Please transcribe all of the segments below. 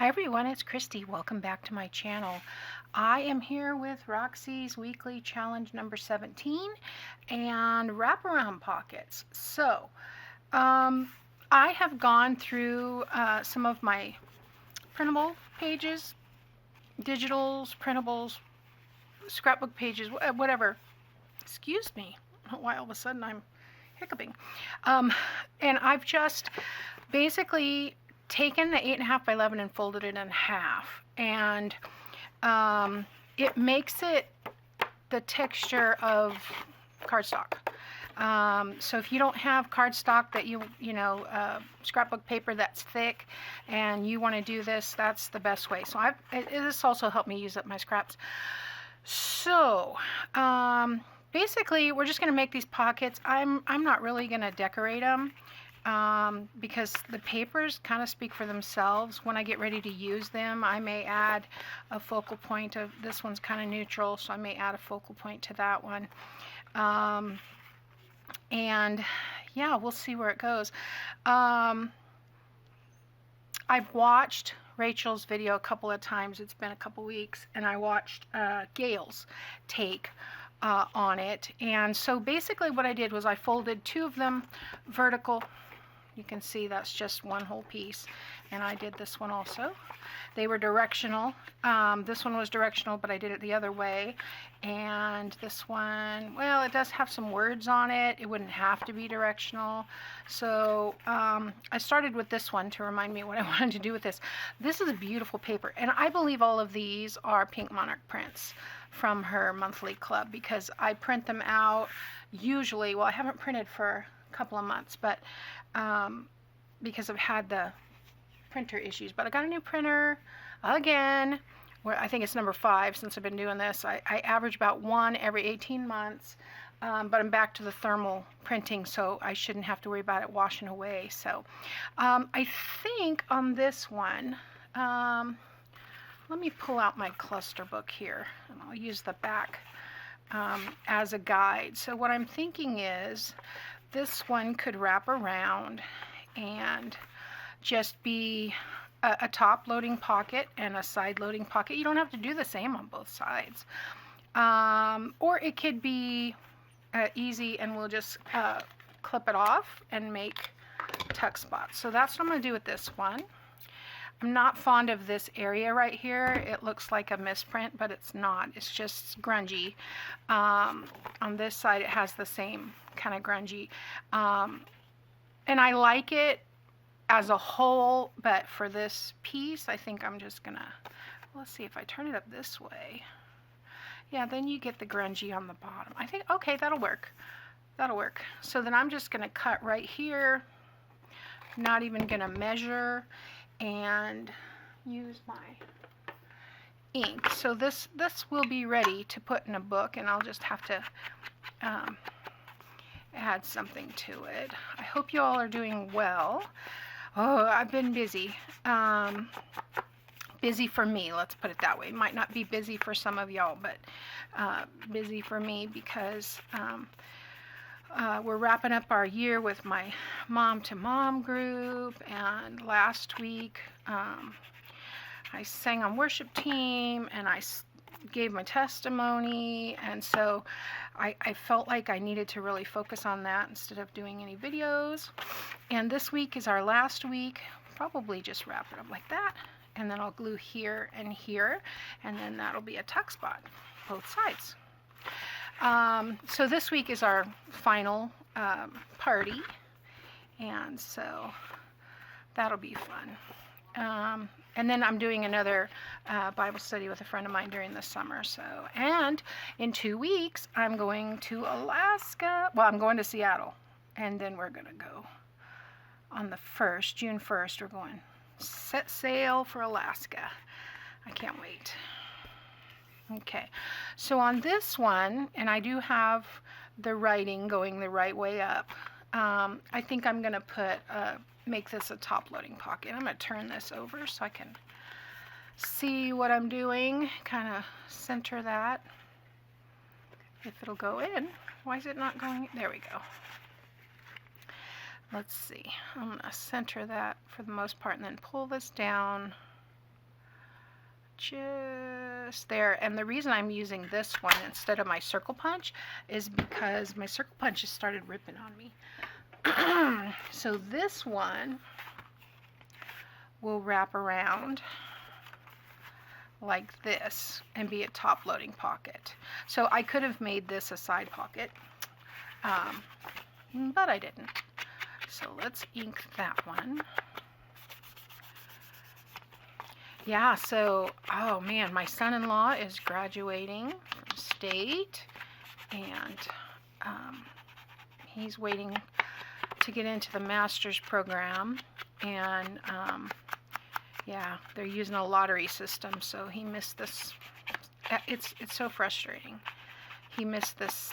Hi everyone, it's Kristi. Welcome back to my channel. I am here with Roxy's weekly challenge number 17 and wraparound pockets. So, I have gone through some of my printable pages, digitals, printables, scrapbook pages, whatever. Excuse me, I don't know why all of a sudden I'm hiccuping. And I've just basically taken the 8.5 by 11 and folded it in half, and it makes it the texture of cardstock. So if you don't have cardstock that scrapbook paper that's thick and you want to do this, that's the best way. So this also helped me use up my scraps. So basically we're just going to make these pockets. I'm not really going to decorate them because the papers kind of speak for themselves. When I get ready to use them, I may add a focal point of, this one's kind of neutral, so I may add a focal point to that one. And yeah, we'll see where it goes. I've watched Rachel's video a couple of times. It's been a couple weeks, and I watched Gail's take on it. And so basically what I did was I folded two of them vertical. You can see that's just one whole piece, and I did this one also. They were directional. This one was directional, but I did it the other way. And this one, well, it does have some words on it. It wouldn't have to be directional. So I started with this one to remind me what I wanted to do with this. This is a beautiful paper, and I believe all of these are Pink Monarch prints from her monthly club, because I print them out usually. Well, I haven't printed for a couple of months, but because I've had the printer issues. But I got a new printer again, where I think it's number 5 since I've been doing this. I average about one every 18 months, but I'm back to the thermal printing, so I shouldn't have to worry about it washing away. So I think on this one, let me pull out my cluster book here, and I'll use the back as a guide. So what I'm thinking is this one could wrap around and just be a top loading pocket and a side loading pocket. You don't have to do the same on both sides. Or it could be easy, and we'll just clip it off and make tuck spots. So that's what I'm going to do with this one. I'm not fond of this area right here. It looks like a misprint, but it's not. It's just grungy. On this side it has the same kind of grungy. And I like it as a whole, but for this piece, I think I'm just gonna, let's see if I turn it up this way. Yeah, then you get the grungy on the bottom. I think, okay, that'll work. That'll work. So then I'm just gonna cut right here, not even gonna measure, and use my ink. So this will be ready to put in a book, and I'll just have to add something to it. I hope you all are doing well. Oh, I've been busy. Busy for me, let's put it that way. Might not be busy for some of y'all, but busy for me because we're wrapping up our year with my mom to mom group, and last week I sang on worship team, and I gave my testimony, and so I felt like I needed to really focus on that instead of doing any videos. And this week is our last week. Probably just wrap it up like that, and then I'll glue here, and then that'll be a tuck spot both sides. So this week is our final party, and so that'll be fun. And then I'm doing another Bible study with a friend of mine during the summer. So, and in 2 weeks, I'm going to Alaska. Well, I'm going to Seattle, and then we're going to go on the 1st, June 1st. We're going set sail for Alaska. I can't wait. Okay, so on this one, and I do have the writing going the right way up, I think I'm going to put make this a top loading pocket. I'm going to turn this over so I can see what I'm doing, kind of center that, if it'll go in. Why is it not going? There we go. Let's see. I'm going to center that for the most part, and then pull this down just there. And the reason I'm using this one instead of my circle punch is because my circle punch has started ripping on me. So this one will wrap around like this and be a top loading pocket. So I could have made this a side pocket, but I didn't. So let's ink that one. Yeah, so, oh man, my son-in-law is graduating from state, and he's waiting to get into the master's program, and yeah, they're using a lottery system, so he missed this. It's so frustrating. He missed this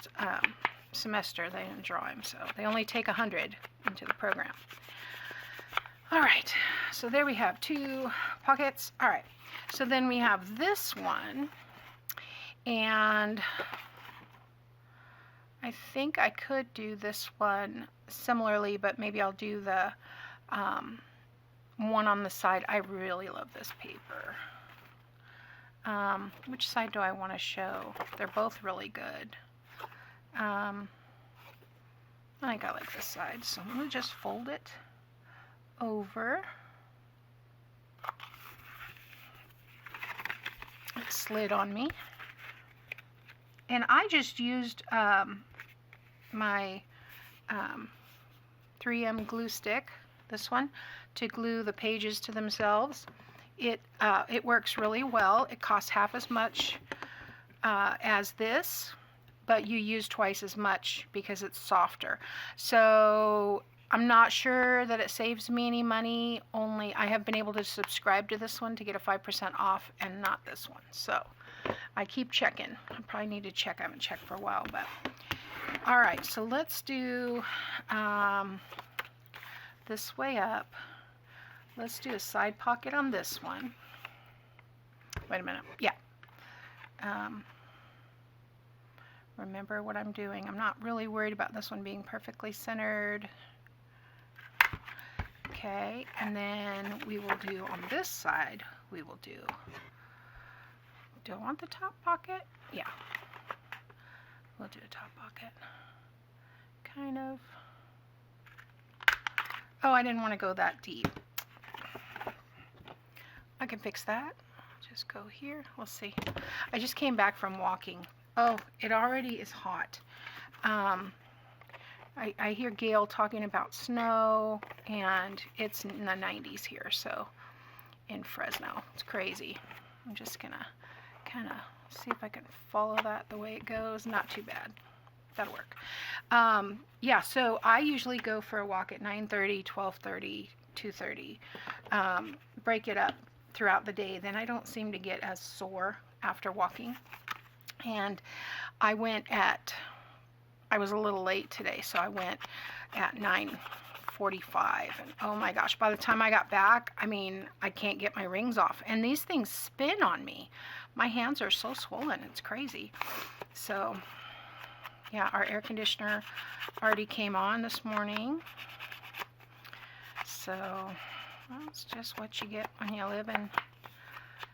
semester. They didn't draw him, so they only take 100 into the program. All right, so there we have 2 pockets. All right, so then we have this one, and I think I could do this one similarly, but maybe I'll do the one on the side. I really love this paper. Which side do I want to show? They're both really good. I think I like this side, so I'm going to just fold it over. It slid on me. And I just used my 3M glue stick, this one, to glue the pages to themselves. It works really well. It costs half as much as this, but you use twice as much because it's softer. So I'm not sure that it saves me any money, only I have been able to subscribe to this one to get a 5% off and not this one. So I keep checking. I probably need to check. I haven't checked for a while, but all right, so let's do this way up. Let's do a side pocket on this one. Wait a minute. Yeah. Remember what I'm doing. I'm not really worried about this one being perfectly centered. Okay, and then we will do on this side, we will do I want the top pocket? Yeah. We'll do a top pocket. Kind of. Oh, I didn't want to go that deep. I can fix that. Just go here. We'll see. I just came back from walking. Oh, it already is hot. I hear Gail talking about snow, and it's in the 90s here, so in Fresno. It's crazy. I'm just gonna kind of see if I can follow that the way it goes. Not too bad. That'll work. Yeah, so I usually go for a walk at 9:30, 12:30, 2:30. Break it up throughout the day. Then I don't seem to get as sore after walking. And I was a little late today, so I went at 9:45, and oh my gosh, by the time I got back, I mean, I can't get my rings off, and these things spin on me. My hands are so swollen, it's crazy. So yeah, our air conditioner already came on this morning, so well, it's just what you get when you live in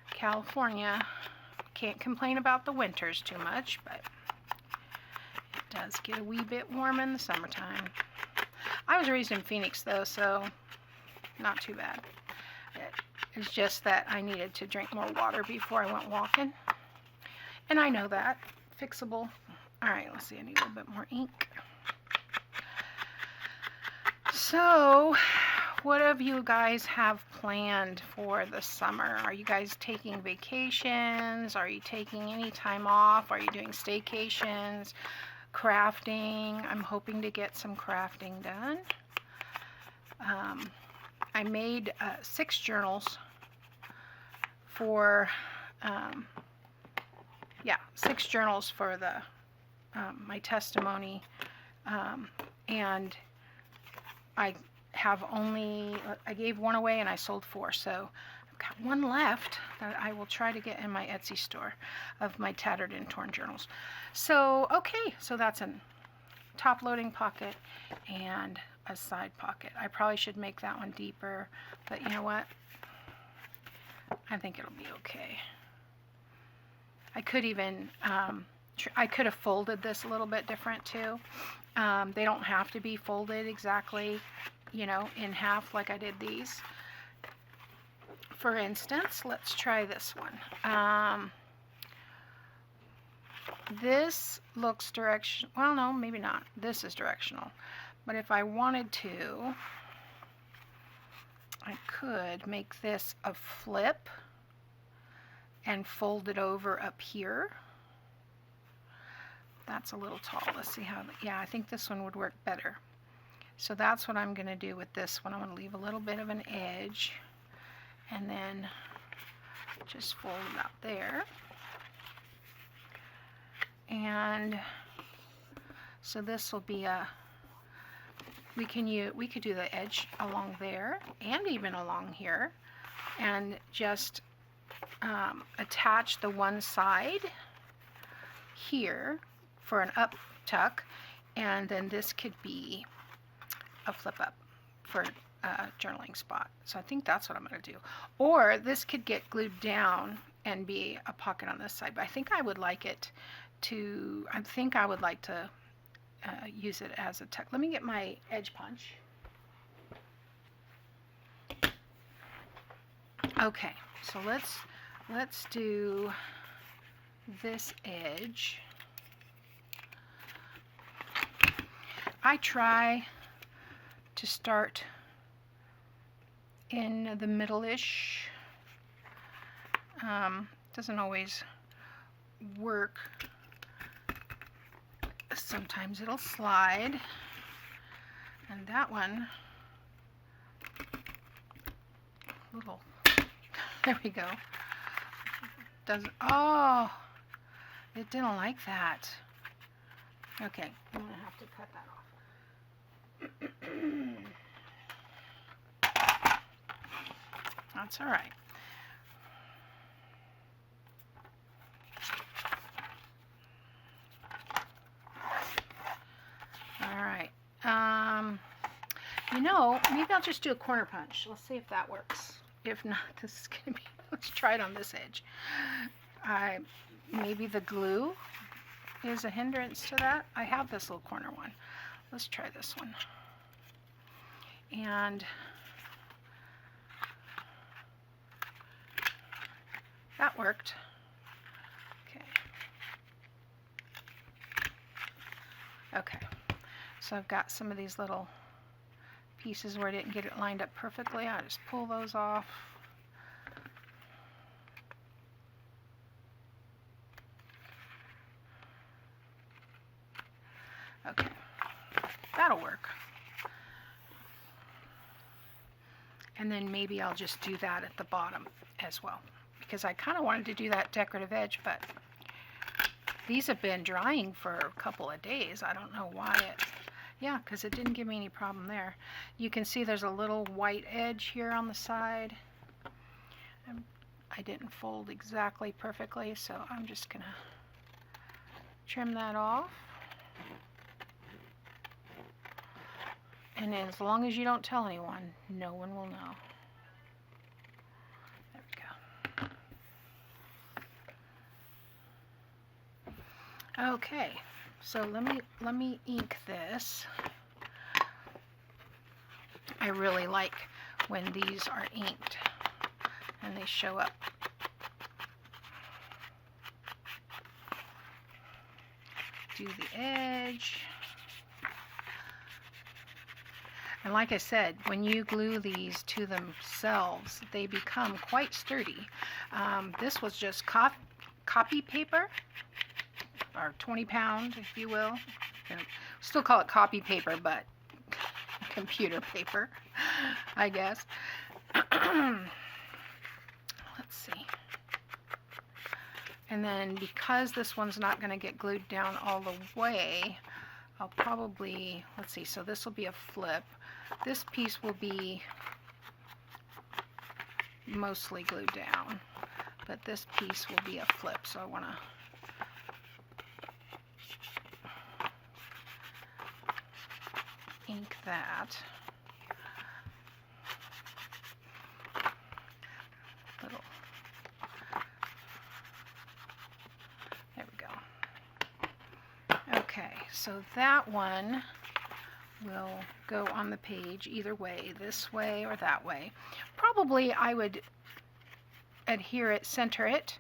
California. Can't complain about the winters too much, but it does get a wee bit warm in the summertime. I was raised in Phoenix though, so not too bad. It's just that I needed to drink more water before I went walking. And I know that. Fixable. Alright, let's see, I need a little bit more ink. So, what have you guys have planned for the summer? Are you guys taking vacations? Are you taking any time off? Are you doing staycations? Crafting? I'm hoping to get some crafting done. I made 6 journals for, 6 journals for the my testimony, and I gave 1 away and I sold 4, so I've got 1 left that I will try to get in my Etsy store of my tattered and torn journals. So okay, so that's a top loading pocket and a side pocket. I probably should make that one deeper, but you know what? I think it'll be okay. I could even, I could have folded this a little bit different too. They don't have to be folded exactly, you know, in half like I did these. For instance, let's try this one. This looks directional. Well, no, maybe not. This is directional. But if I wanted to, I could make this a flip and fold it over up here. That's a little tall. Let's see how, yeah, I think this one would work better. So that's what I'm going to do with this one. I'm going to leave a little bit of an edge and then just fold it out there. And so this will be a, we could do the edge along there and even along here and just attach the one side here for an up tuck, and then this could be a flip up for a journaling spot. So I think that's what I'm going to do. Or this could get glued down and be a pocket on this side, but I think I would like it to, I think I would like to use it as a tuck. Let me get my edge punch. Okay, so let's do this edge. I try to start in the middle-ish. Doesn't always work. Sometimes it'll slide. And that one, little, there we go. Doesn't, oh, it didn't like that. Okay, I'm gonna have to cut that off. That's all right. All right. You know, maybe I'll just do a corner punch. Let's see if that works. If not, this is gonna be, let's try it on this edge. Maybe the glue is a hindrance to that. I have this little corner one. Let's try this one. And that worked. Okay. Okay. So I've got some of these little pieces where I didn't get it lined up perfectly. I just pull those off. Okay, that'll work. And then maybe I'll just do that at the bottom as well, because I kind of wanted to do that decorative edge, but these have been drying for a couple of days. I don't know why it, yeah, because it didn't give me any problem there. You can see there's a little white edge here on the side. I didn't fold exactly perfectly, so I'm just gonna trim that off. And as long as you don't tell anyone, no one will know. There we go. Okay, so let me ink this. I really like when these are inked and they show up. Do the edge. And like I said, when you glue these to themselves, they become quite sturdy. This was just copy paper, or 20-pound, if you will. And still call it copy paper, but computer paper, I guess. Let's see. And then because this one's not going to get glued down all the way, I'll probably, let's see, so this will be a flip. This piece will be mostly glued down, but this piece will be a flip, so I want to ink that. Little so that one will go on the page either way, this way or that way. Probably I would adhere it, center it,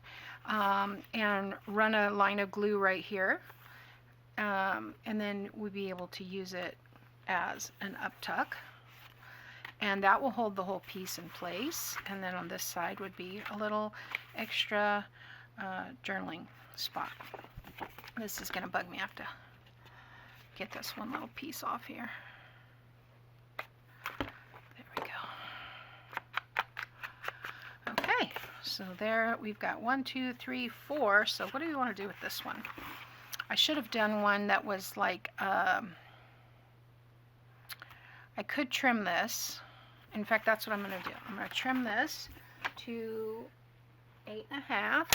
and run a line of glue right here, and then we'd be able to use it as an up tuck, and that will hold the whole piece in place. And then on this side would be a little extra journaling spot. This is going to bug me. I have to get this one little piece off here. There we go. Okay, so there we've got 1, 2, 3, 4. So what do we want to do with this one? I should have done one that was like, I could trim this. In fact, that's what I'm going to do. I'm going to trim this to 8.5.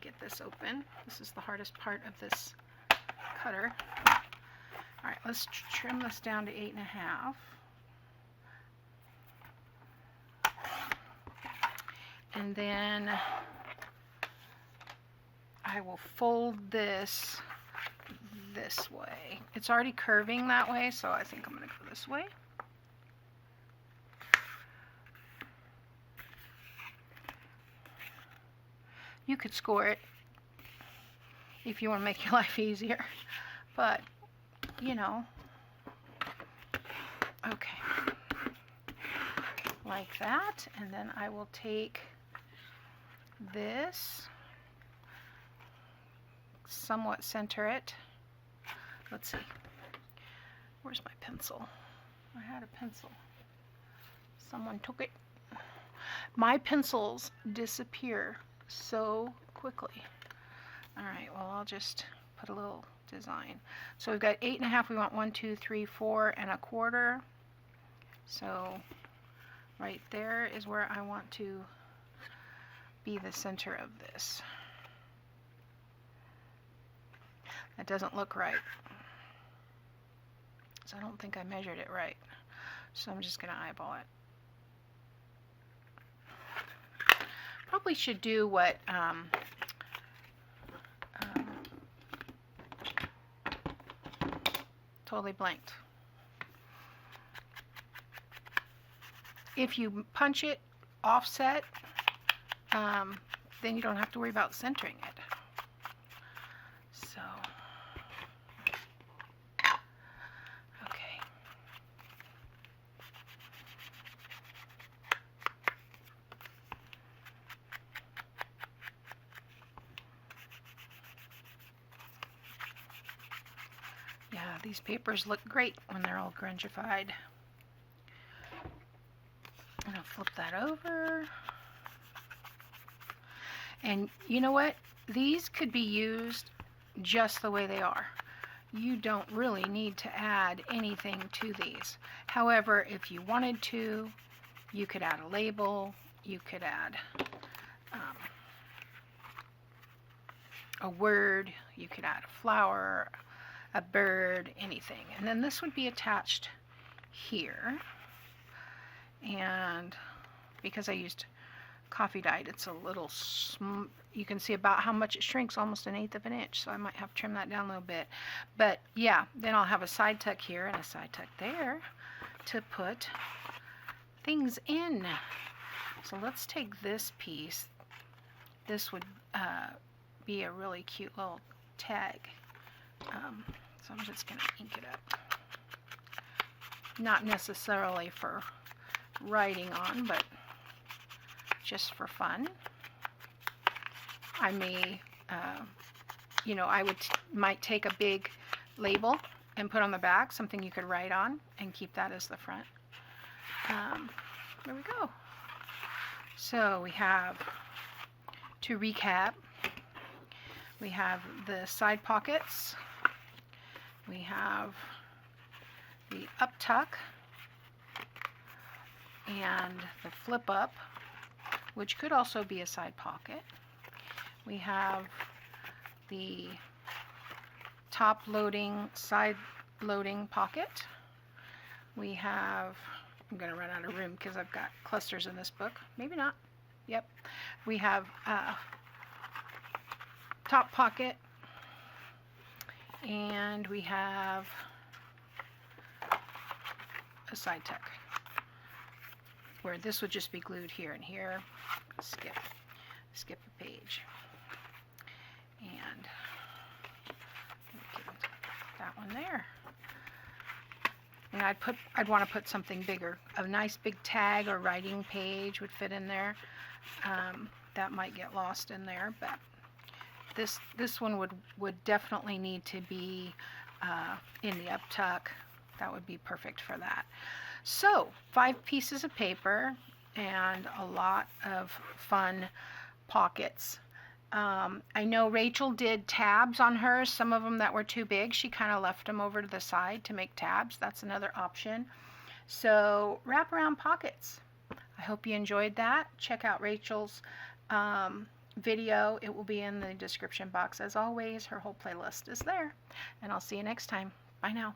Get this open. This is the hardest part of this cutter. Alright, let's trim this down to 8.5. And then I will fold this way. It's already curving that way, so I think I'm going to go this way. You could score it if you want to make your life easier, but you know, okay, like that. And then I will take this, somewhat center it. Let's see, where's my pencil? I had a pencil. Someone took it. My pencils disappear so quickly. Alright, well, I'll just put a little design. So we've got 8.5. We want 1, 2, 3, 4 1/4. So right there is where I want to be the center of this. That doesn't look right, so I don't think I measured it right. So I'm just going to eyeball it. Probably should do what totally blanked. If you punch it offset, then you don't have to worry about centering it. So, okay. Yeah, these papers look great when they're all grungified. I'm gonna flip that over. And you know what? These could be used just the way they are. You don't really need to add anything to these. However, if you wanted to, you could add a label, you could add a word, you could add a flower, a bird, anything. And then this would be attached here. And because I used coffee dyed, it's a little, you can see about how much it shrinks, almost 1/8 of an inch. So I might have to trim that down a little bit. But yeah, then I'll have a side tuck here and a side tuck there to put things in. So let's take this piece. This would be a really cute little tag. So I'm just going to ink it up. Not necessarily for writing on, but just for fun. I may, you know, I might take a big label and put on the back something you could write on and keep that as the front. There we go. So we have, to recap, we have the side pockets, we have the up tuck and the flip up, which could also be a side pocket. We have the top loading, side loading pocket. We have, I'm going to run out of room because I've got clusters in this book. Maybe not. Yep. We have top pocket And we have a side tuck where this would just be glued here and here. Skip a page. And that one there. And I'd want to put something bigger. A nice big tag or writing page would fit in there. That might get lost in there, but this one would definitely need to be in the up tuck. That would be perfect for that. So 5 pieces of paper and a lot of fun pockets. I know Rachel did tabs on hers, some of them that were too big. She kind of left them over to the side to make tabs. That's another option. So wraparound pockets. I hope you enjoyed that. Check out Rachel's video. It will be in the description box. As always, her whole playlist is there. And I'll see you next time. Bye now.